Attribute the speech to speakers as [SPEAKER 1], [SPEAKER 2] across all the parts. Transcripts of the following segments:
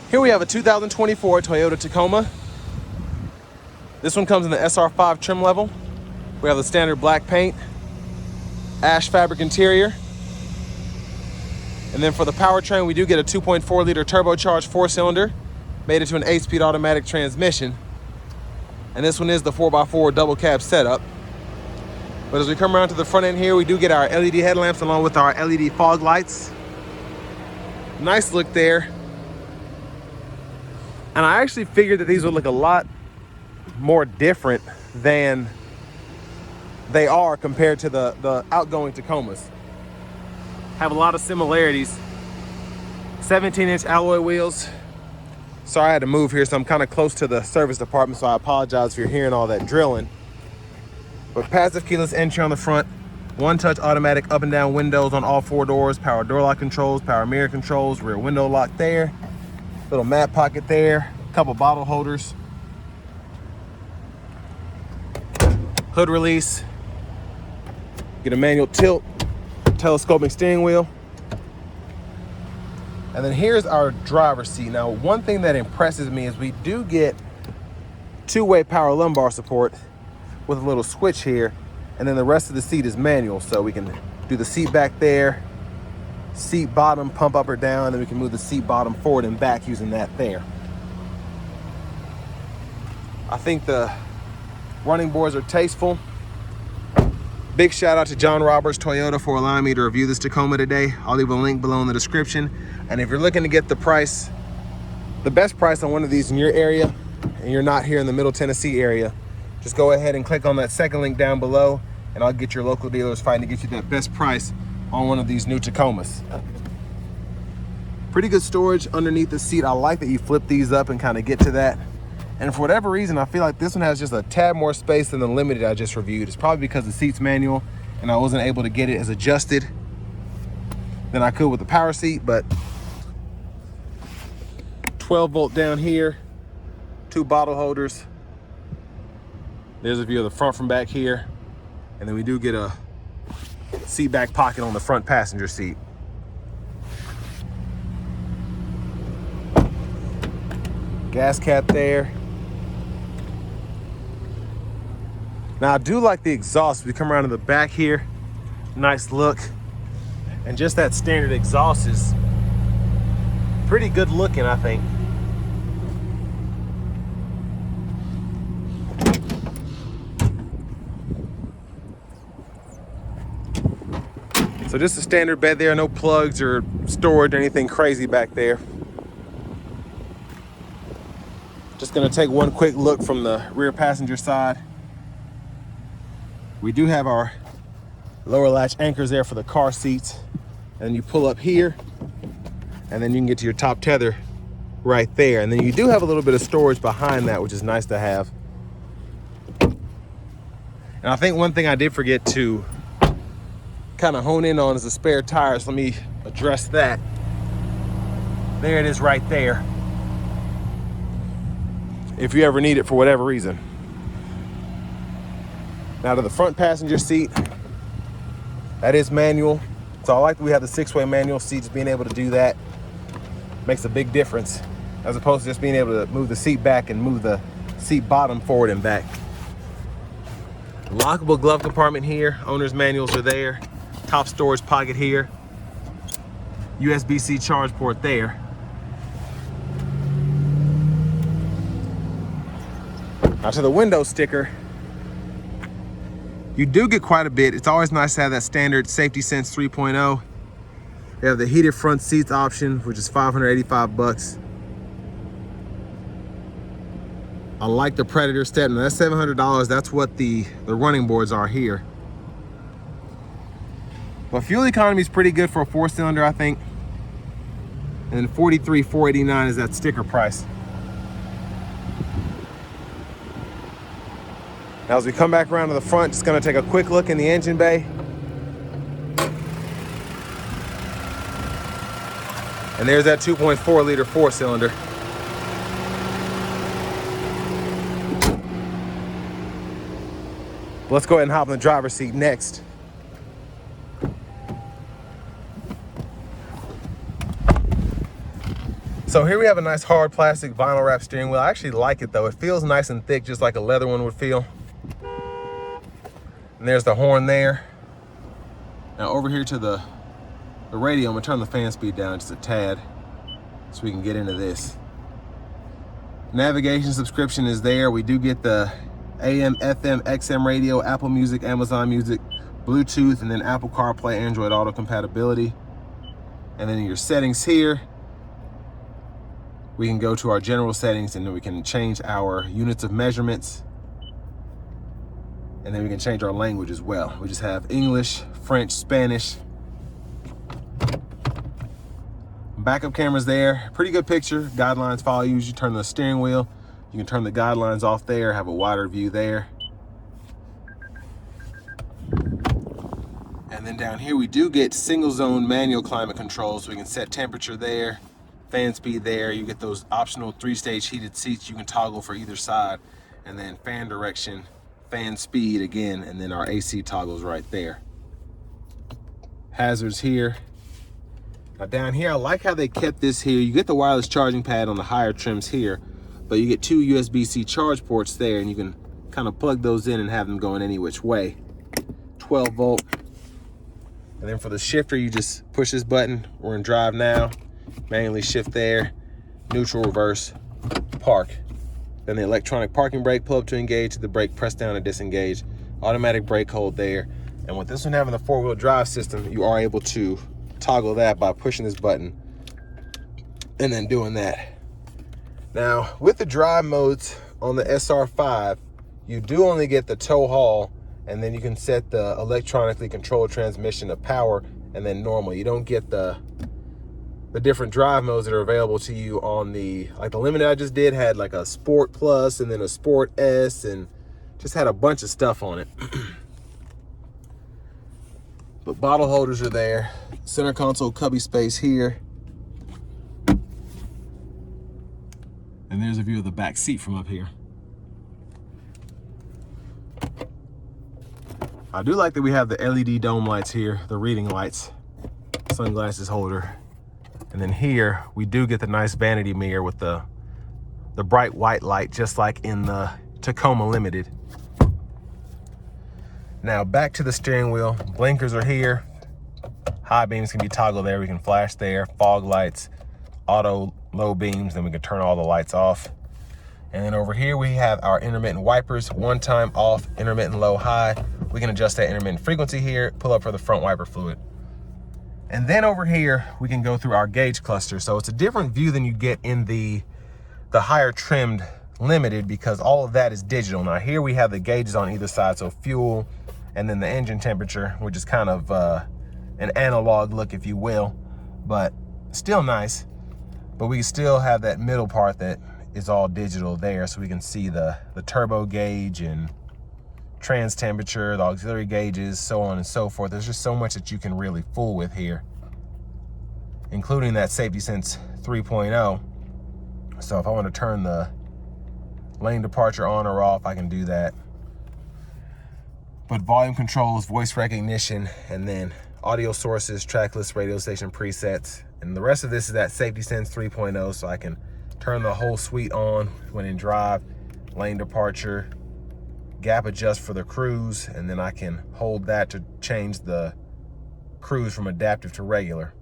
[SPEAKER 1] Here we have a 2024 Toyota Tacoma. This one comes in the SR5 trim level. We have the standard black paint, ash fabric interior. And then for the powertrain, we do get a 2.4 liter turbocharged 4-cylinder, made into an 8-speed automatic transmission. And this one is the 4x4 double cab setup. But as we come around to the front end here, we do get our LED headlamps along with our LED fog lights. Nice look there. And I actually figured that these would look a lot more different than they are compared to the outgoing Tacomas. Have a lot of similarities. 17-inch alloy wheels. Sorry I had to move here, so I'm kind of close to the service department, so I apologize if you're hearing all that drilling. But passive keyless entry on the front, one-touch automatic up and down windows on all 4 doors, power door lock controls, power mirror controls, rear window lock there. Little mat pocket there, a couple bottle holders. Hood release. Get a manual tilt, telescoping steering wheel. And then here's our driver's seat. Now, one thing that impresses me is we do get 2-way power lumbar support with a little switch here. And then the rest of the seat is manual. So we can do the seat back there, seat bottom, pump up or down, and we can move the seat bottom forward and back using that there. I think the running boards are tasteful. Big shout out to John Roberts Toyota for allowing me to review this Tacoma today. I'll leave a link below in the description. And if you're looking to get the best price on one of these in your area, and you're not here in the Middle Tennessee area, just go ahead and click on that second link down below, and I'll get your local dealers fighting to get you that best price on one of these new Tacomas. Pretty good storage underneath the seat. I like that you flip these up and kind of get to that. And for whatever reason, I feel like this one has just a tad more space than the Limited I just reviewed. It's probably because the seat's manual and I wasn't able to get it as adjusted than I could with the power seat, but 12 volt down here, 2 bottle holders. There's a view of the front from back here. And then we do get a seat back pocket on the front passenger seat. Gas cap there. Now I do like the exhaust. We come around to the back here, nice look. And just that standard exhaust is pretty good looking, I think. So just a standard bed there, no plugs or storage or anything crazy back there. Just gonna take one quick look from the rear passenger side. We do have our lower latch anchors there for the car seats. And you pull up here, and then you can get to your top tether right there. And then you do have a little bit of storage behind that, which is nice to have. And I think one thing I did forget to kind of hone in on is the spare tires. Let me address that. There it is right there, if you ever need it for whatever reason. Now to the front passenger seat, that is manual. So I like that we have the 6-way manual seats. Being able to do that makes a big difference, as opposed to just being able to move the seat back and move the seat bottom forward and back. Lockable glove compartment here. Owner's manuals are there. Top storage pocket here. USB-C charge port there. Now to the window sticker, you do get quite a bit. It's always nice to have that standard Safety Sense 3.0. We have the heated front seats option, which is $585. I like the Predator step. Now that's $700. That's what the running boards are here. But fuel economy is pretty good for a 4-cylinder, I think. And $43,489 is that sticker price. Now as we come back around to the front, just gonna take a quick look in the engine bay. And there's that 2.4 liter 4-cylinder. Let's go ahead and hop in the driver's seat next. So here we have a nice hard plastic vinyl wrap steering wheel. I actually like it though. It feels nice and thick, just like a leather one would feel. And there's the horn there. Now over here to the radio, I'm gonna turn the fan speed down just a tad so we can get into this. Navigation subscription is there. We do get the AM, FM, XM radio, Apple Music, Amazon Music, Bluetooth, and then Apple CarPlay, Android Auto compatibility. And then in your settings here, we can go to our general settings, and then we can change our units of measurements. And then we can change our language as well. We just have English, French, Spanish. Backup cameras there. Pretty good picture. Guidelines follow you as you turn the steering wheel. You can turn the guidelines off there, have a wider view there. And then down here we do get single zone manual climate control, so we can set temperature there, fan speed there. You get those optional 3-stage heated seats you can toggle for either side, and then fan direction, fan speed again, and then our AC toggles right there. Hazards here. Now down here, I like how they kept this here. You get the wireless charging pad on the higher trims here, but you get 2 USB-C charge ports there, and you can kind of plug those in and have them going any which way. 12 volt. And then for the shifter, you just push this button. We're in drive now. Manually shift there. Neutral, reverse, park. Then the electronic parking brake, pull up to engage, the brake, press down to disengage. Automatic brake hold there. And with this one having the 4-wheel drive system, you are able to toggle that by pushing this button and then doing that. Now, with the drive modes on the SR5, you do only get the tow haul, and then you can set the electronically controlled transmission to power and then normal. You don't get the different drive modes that are available to you on the, like the Limited I just did had like a Sport Plus and then a Sport S, and just had a bunch of stuff on it. But bottle holders are there. Center console cubby space here. And there's a view of the back seat from up here. I do like that we have the LED dome lights here, the reading lights, sunglasses holder. And then here, we do get the nice vanity mirror with the bright white light, just like in the Tacoma Limited. Now back to the steering wheel. Blinkers are here. High beams can be toggled there. We can flash there. Fog lights, auto low beams, then we can turn all the lights off. And then over here we have our intermittent wipers, one time off, intermittent low high. We can adjust that intermittent frequency here, pull up for the front wiper fluid. And then over here, we can go through our gauge cluster. So it's a different view than you get in the higher trimmed Limited, because all of that is digital. Now here we have the gauges on either side, so fuel and then the engine temperature, which is kind of an analog look, if you will, but still nice. But we still have that middle part that is all digital there, so we can see the turbo gauge and trans temperature, the auxiliary gauges, so on and so forth. There's just so much that you can really fool with here, including that Safety Sense 3.0. So if I want to turn the lane departure on or off, I can do that. But volume controls, voice recognition, and then audio sources, track list, radio station presets. And the rest of this is that Safety Sense 3.0, so I can turn the whole suite on when in drive, lane departure, gap adjust for the cruise, and then I can hold that to change the cruise from adaptive to regular.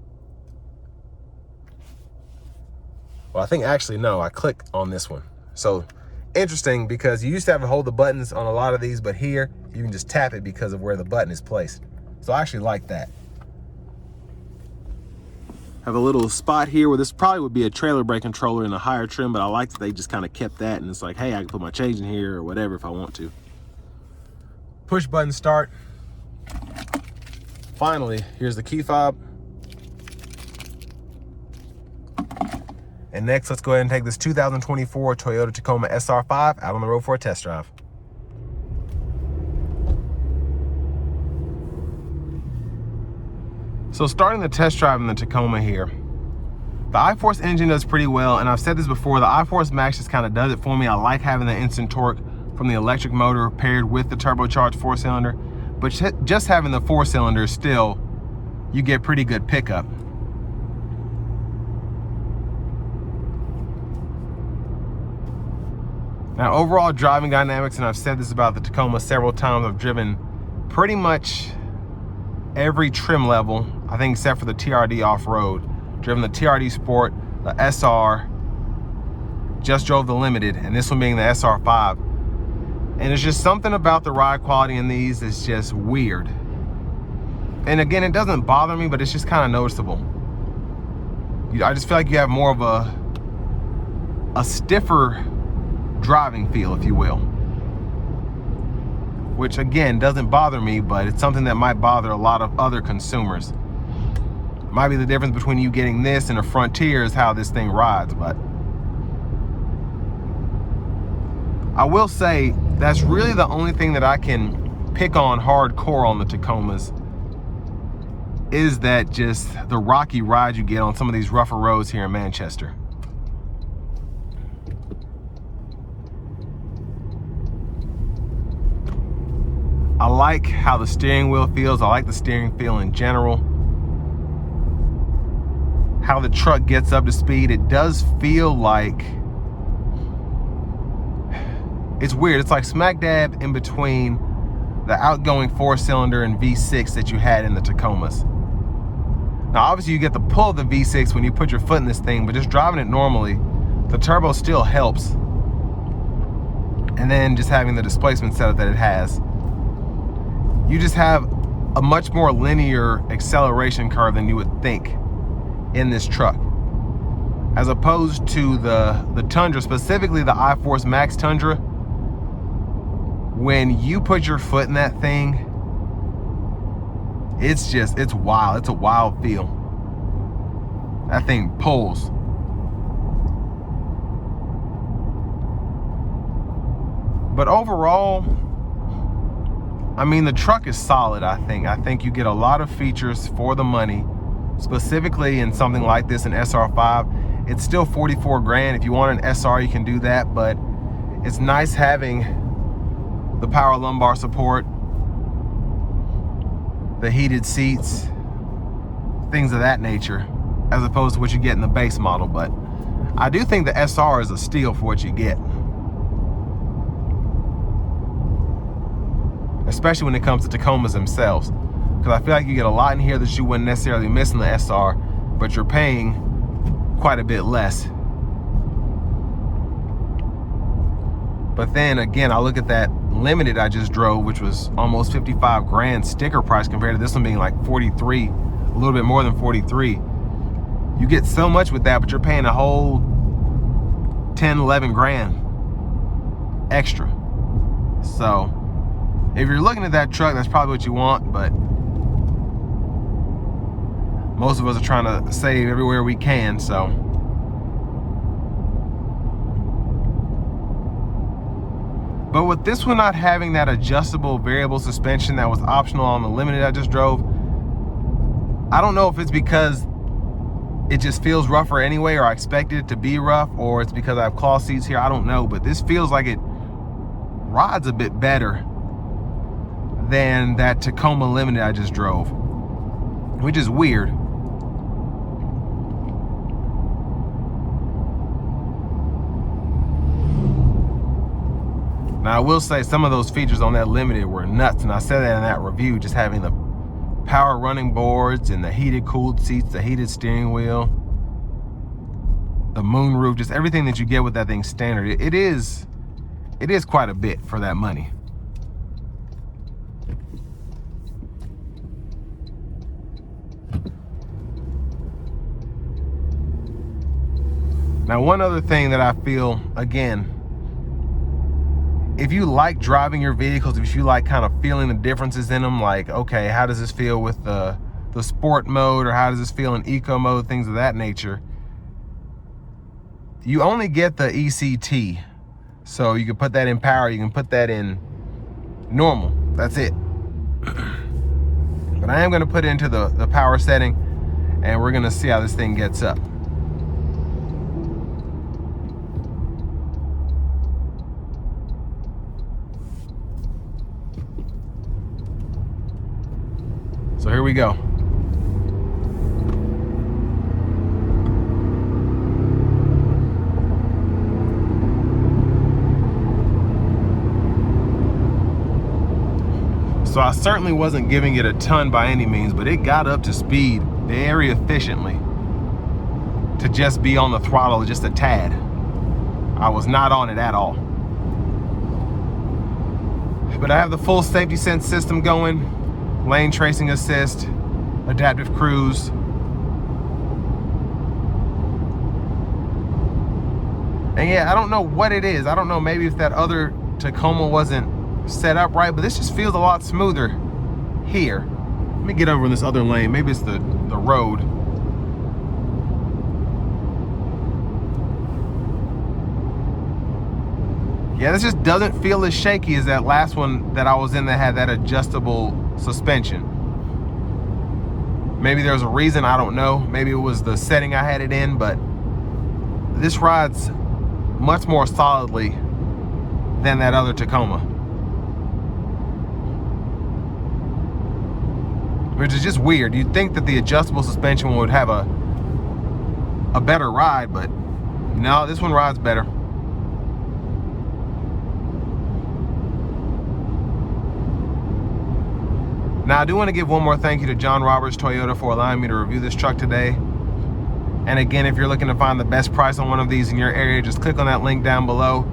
[SPEAKER 1] Well, I think actually, no, I click on this one. So interesting, because you used to have to hold the buttons on a lot of these, but here you can just tap it because of where the button is placed. So I actually like that. Have a little spot here where this probably would be a trailer brake controller in a higher trim, but I like that they just kind of kept that, and it's like, hey, I can put my change in here or whatever if I want to. Push button start. Finally, here's the key fob. And next, let's go ahead and take this 2024 Toyota Tacoma SR5 out on the road for a test drive. So starting the test drive in the Tacoma here, the iForce engine does pretty well, and I've said this before, the iForce Max just kind of does it for me. I like having the instant torque from the electric motor paired with the turbocharged 4-cylinder, but just having the 4-cylinder still, you get pretty good pickup. Now, overall driving dynamics, and I've said this about the Tacoma several times, I've driven pretty much every trim level, I think except for the TRD off-road. Driven the TRD Sport, the SR, just drove the Limited, and this one being the SR5. And it's just something about the ride quality in these that's just weird. And again, it doesn't bother me, but it's just kind of noticeable. I just feel like you have more of a stiffer driving feel, if you will. Which again, doesn't bother me, but it's something that might bother a lot of other consumers. Might be the difference between you getting this and a Frontier is how this thing rides, but I will say that's really the only thing that I can pick on hardcore on the Tacomas, is that just the rocky ride you get on some of these rougher roads here in Manchester. I like how the steering wheel feels. I like the steering feel in general. How the truck gets up to speed. It does feel like, it's weird. It's like smack dab in between the outgoing 4-cylinder and V6 that you had in the Tacomas. Now, obviously you get the pull of the V6 when you put your foot in this thing, but just driving it normally, the turbo still helps. And then just having the displacement setup that it has, you just have a much more linear acceleration curve than you would think in this truck. As opposed to the Tundra, specifically the iForce Max Tundra, when you put your foot in that thing, it's wild. It's a wild feel. That thing pulls. But overall, I mean, the truck is solid, I think. I think you get a lot of features for the money, specifically in something like this, an SR5. It's still 44 grand. If you want an SR, you can do that, but it's nice having the power lumbar support, the heated seats, things of that nature, as opposed to what you get in the base model. But I do think the SR is a steal for what you get, especially when it comes to Tacomas themselves, because I feel like you get a lot in here that you wouldn't necessarily miss in the SR, but you're paying quite a bit less. But then again, I look at that Limited I just drove, which was almost 55 grand sticker price, compared to this one being like 43, a little bit more than 43. You get so much with that, but you're paying a whole 10, 11 grand extra. So if you're looking at that truck, that's probably what you want, but most of us are trying to save everywhere we can, so. But with this one not having that adjustable variable suspension that was optional on the Limited I just drove, I don't know if it's because it just feels rougher anyway, or I expected it to be rough, or it's because I have cloth seats here, I don't know, but this feels like it rides a bit better than that Tacoma Limited I just drove, which is weird. Now, I will say some of those features on that Limited were nuts, and I said that in that review, just having the power running boards and the heated cooled seats, the heated steering wheel, the moonroof, just everything that you get with that thing standard. It is quite a bit for that money. Now, one other thing that I feel, again, if you like driving your vehicles, if you like kind of feeling the differences in them, like, okay, how does this feel with the sport mode, or how does this feel in eco mode, things of that nature, you only get the ECT. So you can put that in power, you can put that in normal, that's it. But I am gonna put it into the power setting, and we're gonna see how this thing gets up. So here we go. So I certainly wasn't giving it a ton by any means, but it got up to speed very efficiently to just be on the throttle just a tad. I was not on it at all. But I have the full safety sense system going, lane tracing assist, adaptive cruise. And yeah, I don't know what it is. I don't know, maybe if that other Tacoma wasn't set up right, but this just feels a lot smoother here. Let me get over in this other lane. Maybe it's the road. Yeah, this just doesn't feel as shaky as that last one that I was in that had that adjustable suspension. Maybe there's a reason, I don't know. Maybe it was the setting I had it in, but this rides much more solidly than that other Tacoma. Which is just weird. You'd think that the adjustable suspension would have a better ride, but no, this one rides better. Now, I do want to give one more thank you to John Roberts Toyota for allowing me to review this truck today. And again, if you're looking to find the best price on one of these in your area, just click on that link down below.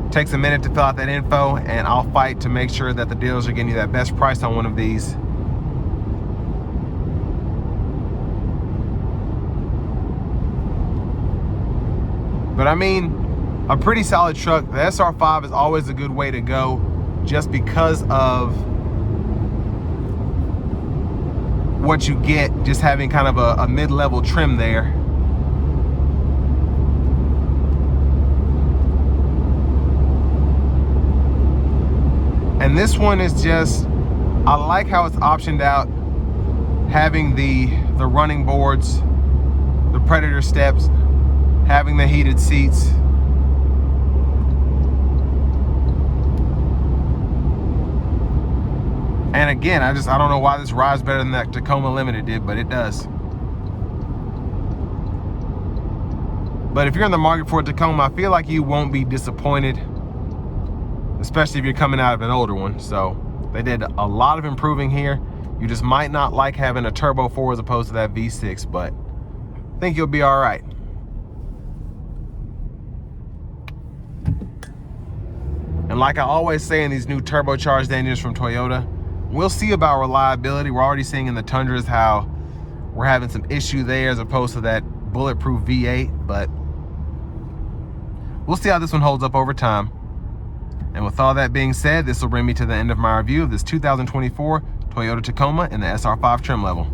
[SPEAKER 1] It takes a minute to fill out that info, and I'll fight to make sure that the dealers are getting you that best price on one of these. But I mean, a pretty solid truck. The SR5 is always a good way to go just because of what you get, just having kind of a mid-level trim there. And this one is just, I like how it's optioned out, having the running boards, the Predator steps, having the heated seats. And again, I don't know why this rides better than that Tacoma Limited did, but it does. But if you're in the market for a Tacoma, I feel like you won't be disappointed, especially if you're coming out of an older one. So they did a lot of improving here. You just might not like having a turbo 4 as opposed to that V6, but I think you'll be all right. And like I always say in these new turbocharged engines from Toyota, we'll see about reliability. We're already seeing in the Tundras how we're having some issue there as opposed to that bulletproof V8, but we'll see how this one holds up over time. And with all that being said, this will bring me to the end of my review of this 2024 Toyota Tacoma in the SR5 trim level.